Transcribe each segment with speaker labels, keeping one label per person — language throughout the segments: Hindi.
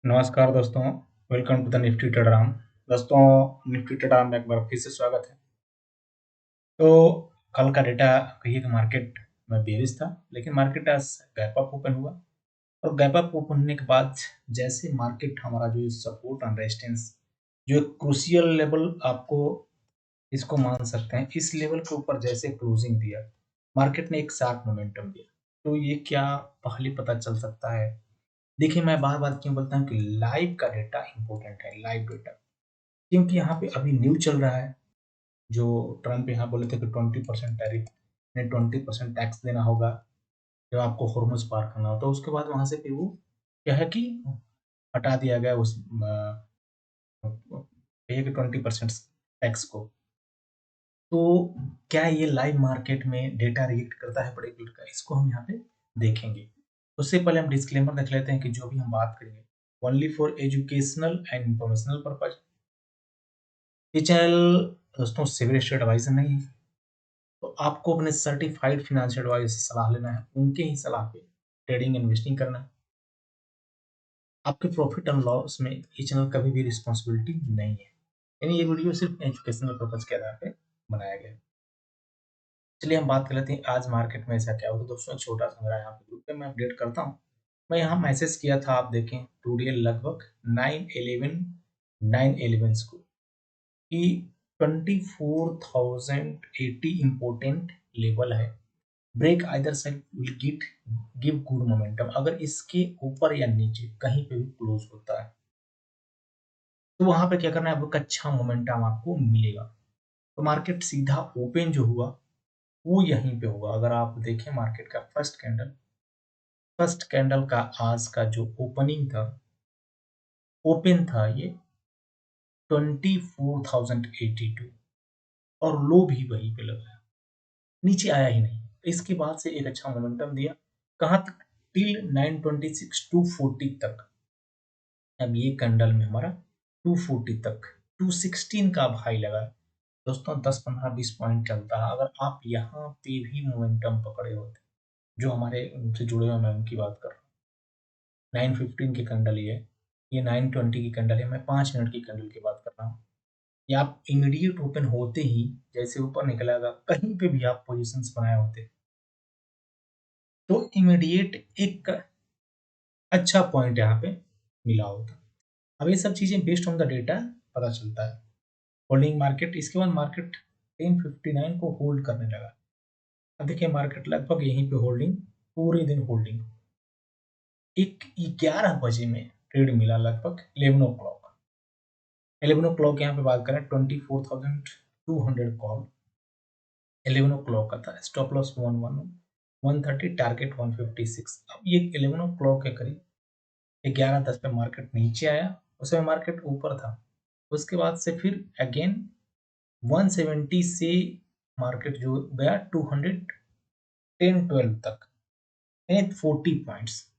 Speaker 1: नमस्कार दोस्तों। Welcome to the Nifty Traderam. दोस्तों, निफ्टी ट्रेडराम में एक बार फिर से स्वागत है। तो कल का डेटा कहिए कि मार्केट में बेरिश था, लेकिन मार्केट आज गैप अप ओपन हुआ। और गैप अप ओपन होने के बाद जैसे मार्केट हमारा जो सपोर्ट एंड रेजिस्टेंस, जो एक क्रूशियल लेवल आपको इसको मान सकते हैं, इस लेवल के ऊपर जैसे क्लोजिंग दिया, मार्केट ने एक शार्प मोमेंटम दिया। तो ये क्या पहले पता चल सकता है? देखिए, मैं बार बार क्यों बोलता हूँ कि लाइव का डेटा इंपॉर्टेंट है, लाइव डेटा। क्योंकि यहाँ पे अभी न्यूज़ चल रहा है, जो ट्रम्प यहाँ बोले थे कि 20% टैरिफ यानी 20% टैक्स देना होगा जब आपको हॉर्मुज़ पार करना हो। तो उसके बाद वहाँ से फिर वो क्या है कि हटा दिया गया उस कहिए कि 20% टैक्स को। तो क्या ये लाइव मार्केट में डेटा रिएक्ट करता है प्रेडिक्ट का, इसको हम यहाँ पे देखेंगे। उससे पहले हम डिस्क्लेमर देख लेते हैं कि जो भी हम बात करेंगे only for educational and informational purpose. ये चैनल दोस्तों सिविल स्टेट एडवाइजर नहीं है। तो आपको अपने सर्टिफाइड फाइनेंशियल एडवाइजर से सलाह लेना है, उनके ही सलाह पे ट्रेडिंग इन्वेस्टिंग करना है। आपके प्रॉफिट एंड लॉस में ये चैनल कभी भी रिस्पॉन्सिबिलिटी नहीं है, यानी ये वीडियो सिर्फ एजुकेशनल पर्पज के आधार पे बनाया गया है। चलिए हम बात कर लेते हैं आज मार्केट में ऐसा क्या हुआ। तो दोस्तों, एक छोटा सा मेरा यहाँ पे ग्रुप पे मैं अपडेट करता हूँ। मैं यहाँ मैसेज किया था, आप देखें टूडे लगभग 9:11 को कि 24,080 इम्पोर्टेंट लेवल है। Break either side will get give good momentum. अगर इसके ऊपर या नीचे कहीं पे भी क्लोज होता है तो वहां पे क्या करना है, आपको एक अच्छा मोमेंटम आपको मिलेगा। तो मार्केट सीधा ओपन जो हुआ वो यहीं पे होगा। अगर आप देखें मार्केट का फर्स्ट कैंडल का आज का जो ओपनिंग था, ओपन था ये 24,082 और लो भी वहीं पे लगा, नीचे आया ही नहीं। इसके बाद से एक अच्छा मोमेंटम दिया, कहाँ तक? टिल 926 240 तक। अब ये कैंडल में हमारा 240 तक 216 का हाई लगा। दोस्तों, 10 15 20 पॉइंट चलता है। अगर आप यहाँ पे भी मोमेंटम पकड़े होते, जो हमारे उनसे जुड़े हुए, मैं उनकी बात कर रहा हूँ। 915 की कैंडल ये 920 की कैंडल है। मैं 5 मिनट की कैंडल की बात कर रहा हूँ। या आप इमीडिएट ओपन होते ही जैसे ऊपर निकलेगा, कहीं पे भी आप पोजीशंस बनाए होते तो इमीडिएट एक अच्छा पॉइंट यहाँ पे मिला होता। अब ये सब चीजें बेस्ड ऑन द डेटा पता चलता है। होल्डिंग मार्केट, इसके बाद मार्केट 1059 को होल्ड करने लगा। अब देखिए मार्केट लगभग यहीं पे होल्डिंग, पूरे दिन होल्डिंग। एक 11 बजे में ट्रेड मिला, लगभग 11 o'clock। 11 o'clock यहाँ पे बात करें 24,200 कॉल 11 o'clock का था। Stop loss 130, target 156। अब ये 11 o'clock के करीब 11:10 पे मार्केट नीचे आया, उस समय मार्केट ऊपर था। उसके बाद से फिर अगेन 170 से मार्केट जो गया 210-12 तक, यानी 40 पॉइंट्स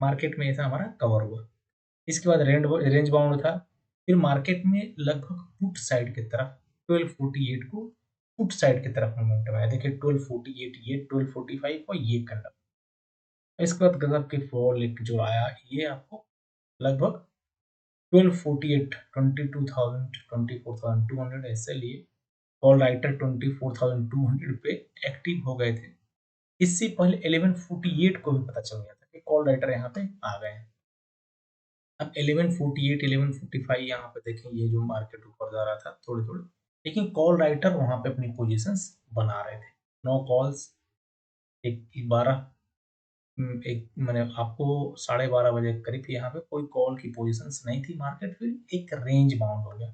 Speaker 1: मार्केट में ऐसा हमारा कवर हुआ। इसके बाद रेंज बाउंड था। फिर मार्केट में लगभग पुट साइड की तरफ 1248 को पुट साइड की तरफ मोमेंटम आया। देखिए 1248, ये 1245 और ये कंडम। इसके बाद गजब के फॉल एक जो आया, ये आपको लगभग 1248, 22,000 24,200 ऐसे लिए कॉल राइटर 24,200 पे एक्टिव हो गए थे। इससे पहले 1148 को भी पता चल गया था कि कॉल राइटर यहाँ पे आ गए हैं। अब 1148 1155 यहाँ पे देखें, ये जो मार्केट ऊपर जा रहा था थोड़ी थोड़ी, लेकिन कॉल राइटर वहां पे अपनी पोजीशंस बना रहे थे। 9 कॉल्स, एक 12, एक मैंने आपको 12:30 बजे के करीब यहाँ पे कोई कॉल की पोजीशंस नहीं थी। मार्केट फिर एक रेंज बाउंड हो गया,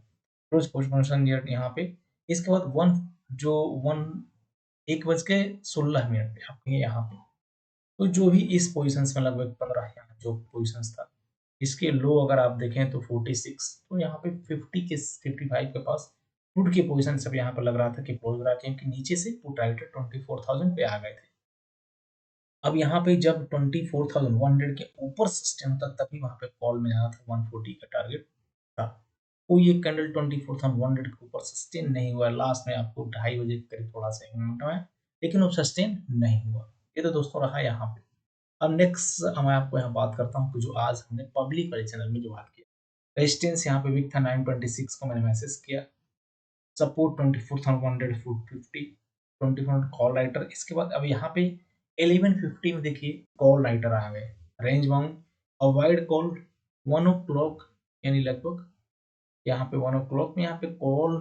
Speaker 1: क्लोज पोजीशन यहाँ पे। इसके बाद जो वन 1:16 पे आपके यहाँ पे, तो जो भी इस पोजीशंस में लगभग 15 यहाँ जो पोजीशंस था, इसके लो अगर आप देखें तो 46, तो यहाँ पे 55 के पास पुट की पोजीशन सब यहाँ पर लग रहा था कि क्लोज रहा, क्योंकि नीचे से पुट राइटर 24,000 पे आ गए थे। अब यहाँ पे जब 24,100 के ऊपर सस्टेन होता तभी वहां पे कॉल में जाना था, 140 का टारगेट था। कोई एक कैंडल 24,100 के ऊपर सस्टेन नहीं हुआ। लास्ट में आपको 2:30 बजे के करीब थोड़ा सा मोमेंटम है, लेकिन वो सस्टेन नहीं हुआ। ये तो दोस्तों रहा यहाँ पे। अब नेक्स्ट मैं आपको यहाँ बात करता हूँ कि जो आज हमने पब्लिक वाले चैनल में जो बात किया, रेजिस्टेंस यहाँ पे वीक था 926 को मैंने मैसेज किया, सपोर्ट 24,150, 24 कॉल राइटर। इसके बाद अब यहाँ पे 1150 में देखिए कॉल राइटर आ गए, range bound avoid call 1 o'clock, यानी लगभग यहाँ पे 1 o'clock में यहाँ पे कॉल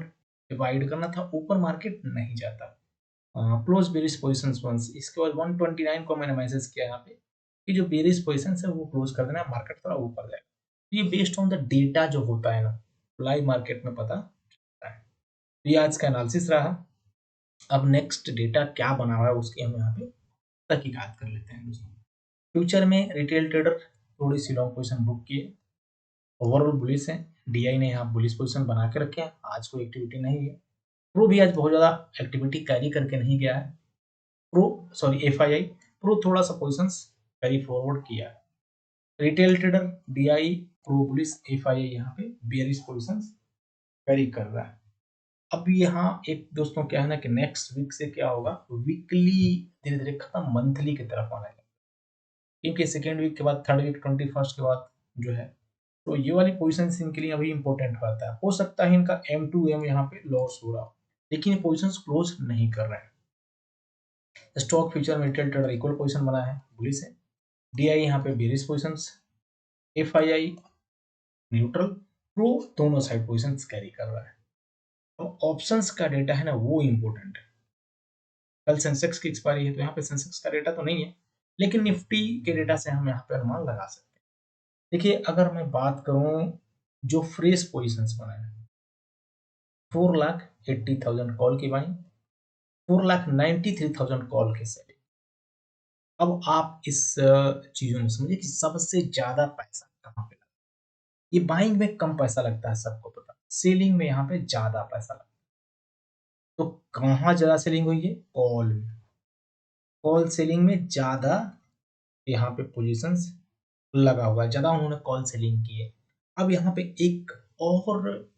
Speaker 1: डिवाइड करना था, ऊपर मार्केट नहीं जाता। क्लोज बेरिश पोजिशन वंस, इसके बाद 129 को मैंने मैसेज किया यहाँ पे कि जो बेरिश पोजिशन है वो क्लोज कर देना, मार्केट थोड़ा ऊपर जाएगा। तो ये बेस्ड ऑन द डेटा जो होता है ना, लाइव मार्केट में पता चलता है। तो ये आज का एनालिसिस रहा। अब नेक्स्ट डेटा क्या बना हुआ है उसकी हम यहाँ पे तहकीकात कर लेते हैं दोस्तों। फ्यूचर में रिटेल ट्रेडर थोड़ी सी लॉन्ग पोजिशन बुक किए, ओवरऑल बुलिश है, डीआई ने यहाँ बुलिश पोजिशन बना के रखे हैं, आज कोई एक्टिविटी नहीं है। प्रो भी आज बहुत ज़्यादा एक्टिविटी कैरी करके नहीं गया है, एफआईआई प्रो थोड़ा सा पोजिशंस कैरी फॉरवर्ड किया है। Retail trader DII pro bullish, FII यहाँ पे बेयरिश पोजिशंस कैरी कर रहा है। अब यहाँ एक दोस्तों क्या है ना कि नेक्स्ट वीक से क्या होगा, वीकली धीरे धीरे खत्म मंथली की तरफ आने लगे, क्योंकि सेकेंड वीक के बाद थर्ड वीक 21 के बाद जो है, तो ये वाली पोजिशन इनके लिए अभी इंपॉर्टेंट रहता है। हो सकता है इनका M2M यहाँ पे लॉस हो रहा हो, लेकिन ये पोजिशन क्लोज नहीं कर रहे हैं। स्टॉक फ्यूचर में रिटेल ट्रेडर इक्वल पोजीशन बना है, बुलिश है, डीआई यहाँ पे bearish positions, FII neutral, pro दोनों साइड पोजीशंस कैरी कर रहा है। तो ऑप्शंस का डेटा है ना वो इंपॉर्टेंट है। कल सेंसेक्स की एक्सपायरी है तो यहाँ पे सेंसेक्स का डेटा तो नहीं है, लेकिन निफ्टी के डेटा से हम यहाँ पे अनुमान लगा सकते हैं। देखिए अगर मैं बात करूं जो फ्रेश पोजीशंस बनाए हैं, 4,80,000 कॉल की बाइंग, 4,93,000 कॉल के सेलिंग। अब आप इस चीजों में समझिए कि सबसे ज्यादा पैसा कहाँ पे, ये बाइंग में कम पैसा लगता है सबको पता, सेलिंग में यहाँ पे ज्यादा पैसा लगता है। तो कहाँ ज्यादा सेलिंग हुई है, कॉल में, कॉल सेलिंग में ज्यादा यहाँ पे पोजीशंस लगा हुआ है, ज्यादा उन्होंने कॉल सेलिंग की है। अब यहाँ पे एक और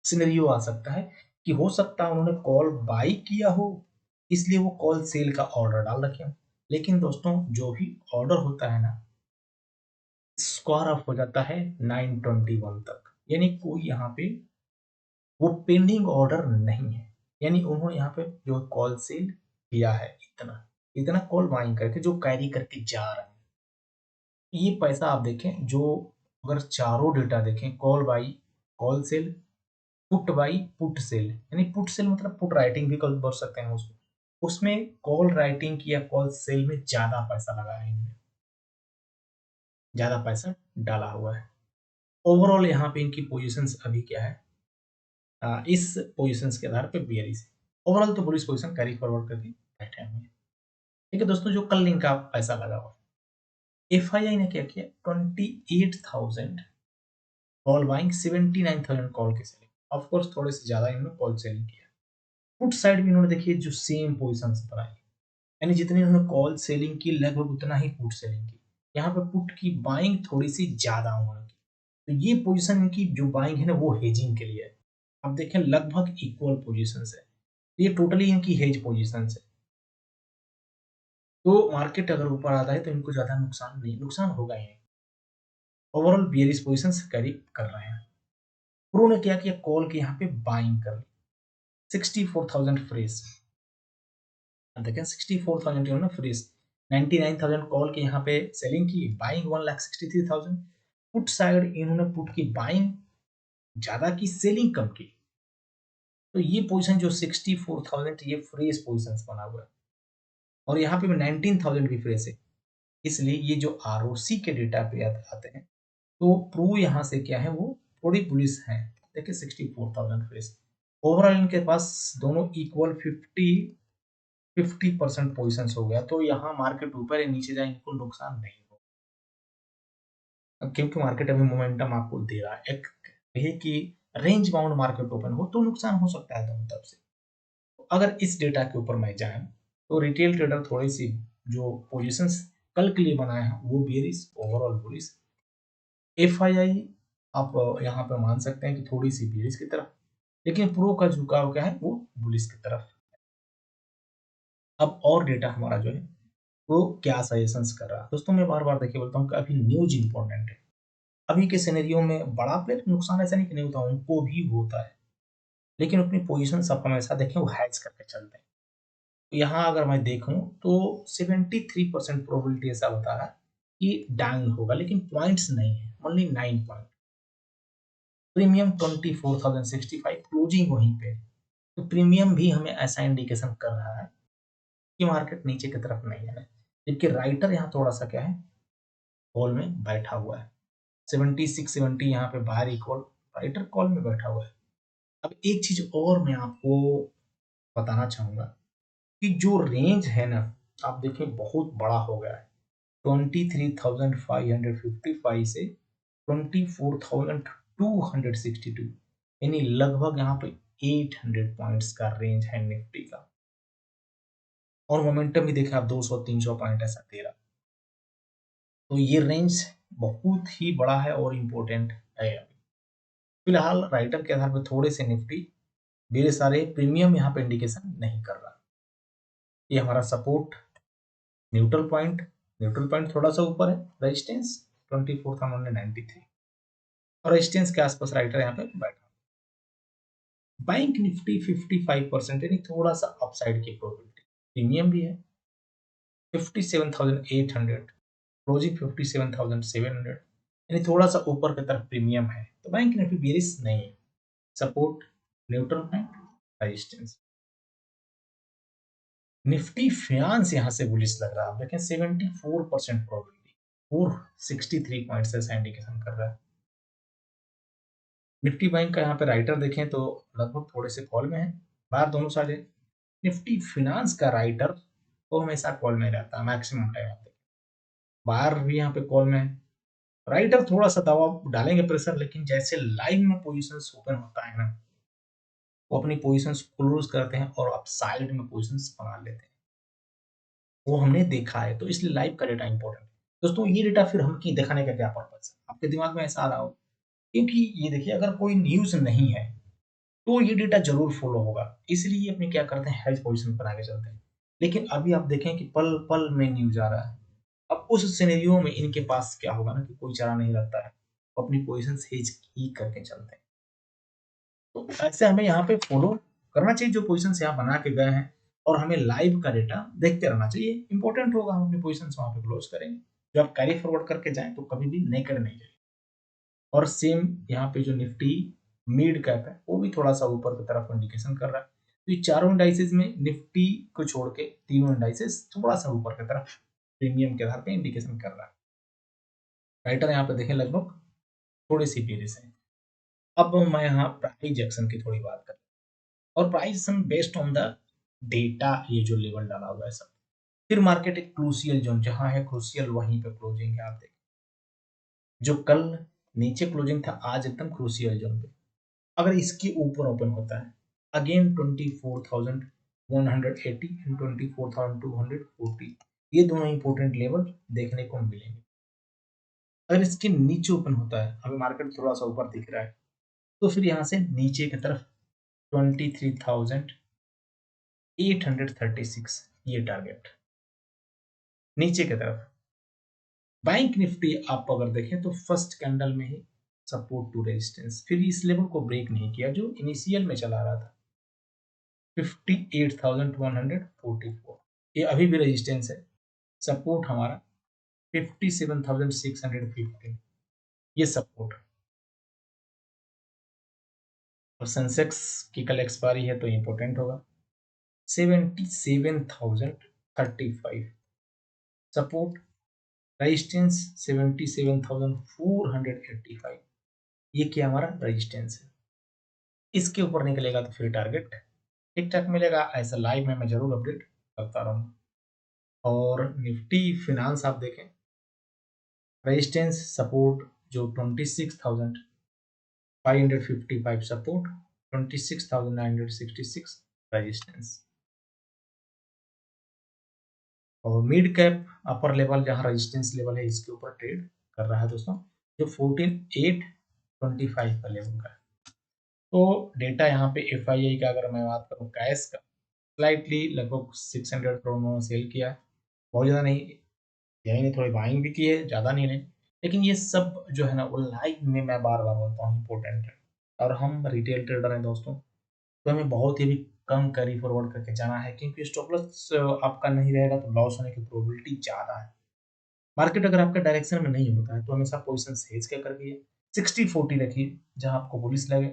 Speaker 1: सिनेरियो आ सकता है कि हो सकता है उन्होंने कॉल बाई किया हो, इसलिए वो कॉल सेल का ऑर्डर डाल रखे हो। लेकिन दोस्तों जो भी ऑर्डर होता है ना, स्क्वायर ऑफ हो जाता है 921 तक, यानी कोई यहाँ पे वो पेंडिंग ऑर्डर नहीं है, यानी उन्होंने यहाँ पे जो कॉल सेल किया है इतना इतना कॉल बाइंग करके जो कैरी करके जा रहे हैं, ये पैसा आप देखें जो, अगर चारों डेटा देखें, call by, call sell, put by, put sell, यानी पुट सेल मतलब पुट राइटिंग भी कर बोल सकते हैं उसको, उसमें कॉल राइटिंग की या कॉल सेल में ज्यादा पैसा लगा है इनमें, ज्यादा पैसा डाला हुआ है। ओवरऑल यहाँ पे इनकी पोजीशंस अभी क्या है, इस पोजीशंस के आधार पे बेयरिश है। ओवरऑल तो बुलिश पोजीशन कैरी फॉरवर्ड करके बैठे हुए हैं। ठीक है दोस्तों, जो कल इनका पैसा लगा हुआ है, एफआईआई ने क्या किया, 28,000 कॉल बाइंग, 79,000 कॉल के सेलिंग, ऑफ कोर्स थोड़े से ज्यादा इन्होंने कॉल सेलिंग किया। पुट साइड भी इन्होंने देखिए जो सेम पोजीशंस बनाई, यानी जितनी इन्होंने कॉल सेलिंग की लगभग उतना ही पुट सेलिंग की। यहाँ पे पुट की बाइंग थोड़ी सी ज्यादा उन्होंने की, तो ये पोजीशन इनकी जो बाइंग है ना वो हेजिंग के लिए है। आप देखें लगभग इक्वल पोजीशंस है, ये टोटली इनकी हेज पोजीशंस है। तो मार्केट अगर ऊपर आता है तो इनको ज्यादा नुकसान नहीं, नुकसान होगा ही नहीं। ओवरऑल बियरिश पोजीशंस कैरी कर रहे हैं। प्रो ने क्या किया, कॉल के यहाँ पे बाइंग कर ली, 64,000 फ्रेश, देखें 64,000 इन्होंने फ्रेश, 99,000 कॉल के यहाँ पे सेलिंग की, बाइंग 1,63,000। पुट साइड इन्होंने पुट की बाइंग ज्यादा की, सेलिंग कम की, तो ये पोजीशन जो 64,000 ये फ्रेश पोजीशंस बना हुआ है, और यहाँ पे 19,000 भी फ्रेश है। इसलिए ये जो आरओसी के डेटा पे आते हैं, तो प्रो यहाँ से क्या है वो थोड़ी बुलिश है, देखिए 64,000 फ्रेश। ओवरऑल इनके पास दोनों इक्वल 50% पोजिशन हो गया, तो यहाँ मार्केट ऊपर या नीचे जाए इनको नुकसान नहीं होगा, क्योंकि मार्केट अभी मोमेंटम आपको दे रहा है। एक है कि रेंज बाउंड मार्केट ओपन हो तो नुकसान हो सकता है दोनों तरफ से। अगर इस डेटा के ऊपर मैं जाए तो रिटेल ट्रेडर थोड़ी सी जो पोजीशंस कल के लिए बनाए हैं वो बेरिश, ओवरऑल बुलिश। एफआईआई आप यहाँ पे मान सकते हैं कि थोड़ी सी बेरिश की तरफ, लेकिन प्रो का झुकाव क्या है वो बुलिश की तरफ। अब और डेटा हमारा जो है वो क्या सजेशंस कर रहा है। दोस्तों मैं बार बार देखिए बोलता हूँ कि अभी न्यूज इंपॉर्टेंट है। अभी के सिनेरियो में बड़ा प्लेयर नुकसान ऐसा नहीं कि नहीं होता, उनको भी होता है, लेकिन अपनी पोजीशन आप हमेशा देखें वो हैज करके चलते हैं। तो यहाँ अगर मैं देखूं तो 73% प्रोबेबिलिटी ऐसा बता रहा है कि डाउन होगा, लेकिन पॉइंट्स नहीं है, ओनली 9 पॉइंट। प्रीमियम 24,065, क्लोजिंग वहीं पे। तो प्रीमियम भी हमें ऐसा इंडिकेशन कर रहा है कि मार्केट नीचे की तरफ नहीं है, जबकि राइटर यहाँ थोड़ा सा क्या है, कॉल में बैठा हुआ है। 76-70 यहाँ पे बाहरी कॉल, राइटर कॉल में बैठा हुआ है। अब एक चीज और मैं आपको बताना चाहूंगा कि जो रेंज है ना, आप देखें बहुत बड़ा हो गया है। 23,555 से 24,262, यानी लगभग यहाँ पे 800 पॉइंट्स का रेंज है निफ्टी का। और मोमेंटम भी देखें आप, 200-300 पॉइंट ऐसा दे रहा। तो ये रेंज बहुत ही बड़ा है और इम्पोर्टेंट है। फिलहाल राइटर के आधार पर थोड़े से निफ्टी मेरे सारे प्रीमियम यहाँ पे इंडिकेशन नहीं कर रहा। ये हमारा सपोर्ट, न्यूट्रल पॉइंट थोड़ा सा ऊपर है, रेजिस्टेंस 24,193 और रेजिस्टेंस के आसपास राइटर यहाँ पे बैठा। बैंक निफ्टी 55% यानी थोड़ा सा अपसाइड की प्रोबेबिलिटी, प्रीमियम भी है 57,800, क्लोजिंग 57,700, यानी थोड़ा सा ऊपर की तरफ प्रीमियम है। तो बैंक निफ्टी बेरिश नहीं है, support, neutral point, resistance. Nifty finance यहाँ से बुलिश लग रहा है, आप देखें 74% प्रोबेबिलिटी, 463 पॉइंट्स ऐसा इंडिकेशन कर रहा है। निफ्टी बैंक का यहाँ पे राइटर देखें तो लगभग थोड़े से कॉल में है, बाहर दोनों साइड है। निफ्टी फिनांस का राइटर वो हमेशा कॉल में रहता है मैक्सिमम टाइम, आप देखें बाहर भी यहाँ पे कॉल में है। राइटर थोड़ा सा दबाव डालेंगे प्रेशर, लेकिन जैसे लाइव में पोजीशंस ओपन होता है ना, वो अपनी पोजीशंस क्लोज करते हैं और आप साइड में पोजीशंस बना लेते हैं। वो हमने देखा है, तो इसलिए लाइव का डेटा इंपॉर्टेंट है। दोस्तों ये डेटा फिर हम की दिखाने का क्या पर्पज है, आपके दिमाग में ऐसा आ रहा हो, क्योंकि ये देखिए अगर कोई न्यूज नहीं है तो ये डेटा जरूर फॉलो होगा, इसलिए अपने क्या करते हैं, हेल्थ पोजीशन बना के चलते हैं। लेकिन अभी आप देखें कि पल पल में न्यूज आ रहा है। अब उस सिनेरियो में इनके पास क्या होगा ना कि कोई चारा नहीं रहता है, वो अपनी पोजीशन हेज ही करके चलते हैं। तो ऐसे हमें यहाँ पे फॉलो करना चाहिए जो पोजीशन यहाँ बना के गए हैं, और हमें लाइव का डेटा देखते रहना चाहिए, इंपॉर्टेंट होगा, हम अपनी पोजीशन वहां पे क्लोज करेंगे। जब आप कैरी फॉरवर्ड करके जाएं तो कभी भी नेकेड नहीं जाए। और सेम यहाँ पे जो निफ्टी मिड कैप है वो भी थोड़ा सा ऊपर की तरफ इंडिकेशन कर रहा है। तो ये चारों इंडाइसेस में निफ्टी को छोड़ के तीनों इंडाइसेस थोड़ा सा ऊपर की तरफ प्रीमियम के आधार पे इंडिकेशन कर रहा है। राइटर यहाँ पे देखें लगभग थोड़ी सी पेरिस है। अब मैं यहाँ प्राइस एक्शन की थोड़ी बात कर, और price based on the data, ये जो लेवल डाला हुआ है सब। फिर मार्केट एक क्रूसियल जोन जहां है क्रूसियल वहीं पे क्लोजिंग है, आप देखें जो कल नीचे क्लोजिंग था आज एकदम क्रूसियल जोन पे। अगर इसके ऊपर ओपन होता है अगेन 24,180 एंड 24,240, ये दोनों इंपॉर्टेंट लेवल देखने को मिलेंगे। अगर इसके नीचे ओपन होता है, अभी मार्केट थोड़ा सा ऊपर दिख रहा है, तो फिर यहाँ से नीचे की तरफ 23,836 ये टारगेट नीचे की तरफ। बैंक निफ्टी आप अगर देखें तो फर्स्ट कैंडल में ही सपोर्ट टू रेजिस्टेंस, फिर इस लेवल को ब्रेक नहीं किया जो इनिशियल में चला रहा था 58,144, ये अभी भी रेजिस्टेंस है। सपोर्ट हमारा 57,615, ये सपोर्ट। और सेंसेक्स की कल एक्सपायरी है तो इंपॉर्टेंट होगा 77,035, सपोर्ट, रेजिस्टेंस 77,485, ये क्या हमारा रेजिस्टेंस है। इसके ऊपर निकलेगा तो फिर टारगेट ठीक ठाक मिलेगा, ऐसा लाइव में मैं जरूर अपडेट करता रहूंगा। और निफ्टी फिनांस आप देखें, रेजिस्टेंस सपोर्ट जो 26,555 सपोर्ट, 26,966 रेजिस्टेंस। और मिड कैप अपर लेवल जहां रेजिस्टेंस लेवल है इसके ऊपर ट्रेड कर रहा है दोस्तों, जो 14,825 का लेवल का है। तो डेटा यहाँ पे एफआईआई का अगर मैं बात करूँ कैश का, स्लाइटली लगभग 600 करोड़ में सेल किया है। बहुत ज़्यादा नहीं, यही नहीं, थोड़ी बाइंग भी की है, ज़्यादा नहीं लें। लेकिन ये सब जो है ना वो लाइफ में मैं बार-बार बोलता हूँ इम्पोर्टेंट है। और हम रिटेल ट्रेडर हैं दोस्तों, तो हमें बहुत ही भी कम कैरी फॉरवर्ड करके जाना है, क्योंकि स्टॉप लॉस आपका नहीं रहेगा तो लॉस होने की प्रोबेबिलिटी ज़्यादा है। मार्केट अगर आपके डायरेक्शन में नहीं होता है तो हमेशा पोज़ीशंस हेज क्या करिए, 60-40 रखिए, जहाँ आपको बुलिश लगे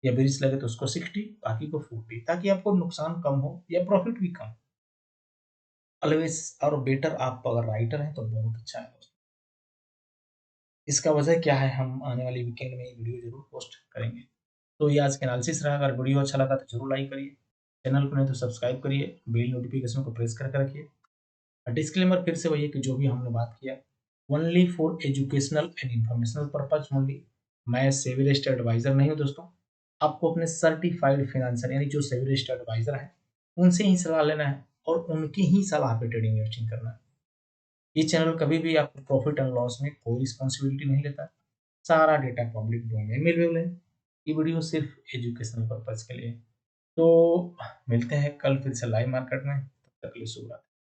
Speaker 1: या बेरिश लगे तो उसको 60, बाकी को 40, ताकि आपको नुकसान कम हो या प्रॉफिट भी कम। ऑलवेज़ और बेटर आप अगर राइटर हैं तो बहुत अच्छा है दोस्तों। इसका वजह क्या है, हम आने वाली वीकेंड में ये वीडियो ज़रूर पोस्ट करेंगे। तो ये आज का एनालिसिस रहा, अगर वीडियो अच्छा लगा तो ज़रूर लाइक करिए, चैनल को नहीं तो सब्सक्राइब करिए, बेल नोटिफ़िकेशन को प्रेस करके रखिए। डिस्क्लेमर फिर से वही है कि जो भी हमने बात किया, only for educational and informational purpose only. मैं सेबी रजिस्टर्ड एडवाइज़र नहीं हूँ दोस्तों। आपको अपने सर्टिफाइड फाइनेंसर यानी जो सेबी रजिस्टर्ड एडवाइज़र हैं, उनसे ही सलाह लेना है और उनकी ही सलाह पे ट्रेडिंग इन्वेस्टिंग करना है। ये चैनल कभी भी आपको प्रॉफिट एंड लॉस में कोई रिस्पॉन्सिबिलिटी नहीं लेता। सारा डेटा पब्लिक डोमेन में अवेलेबल है। ये वीडियो सिर्फ एजुकेशनल पर्पज़ के लिए है। तो मिलते हैं कल फिर से लाइव मार्केट में, तब तक के लिए शुभ रात्रि।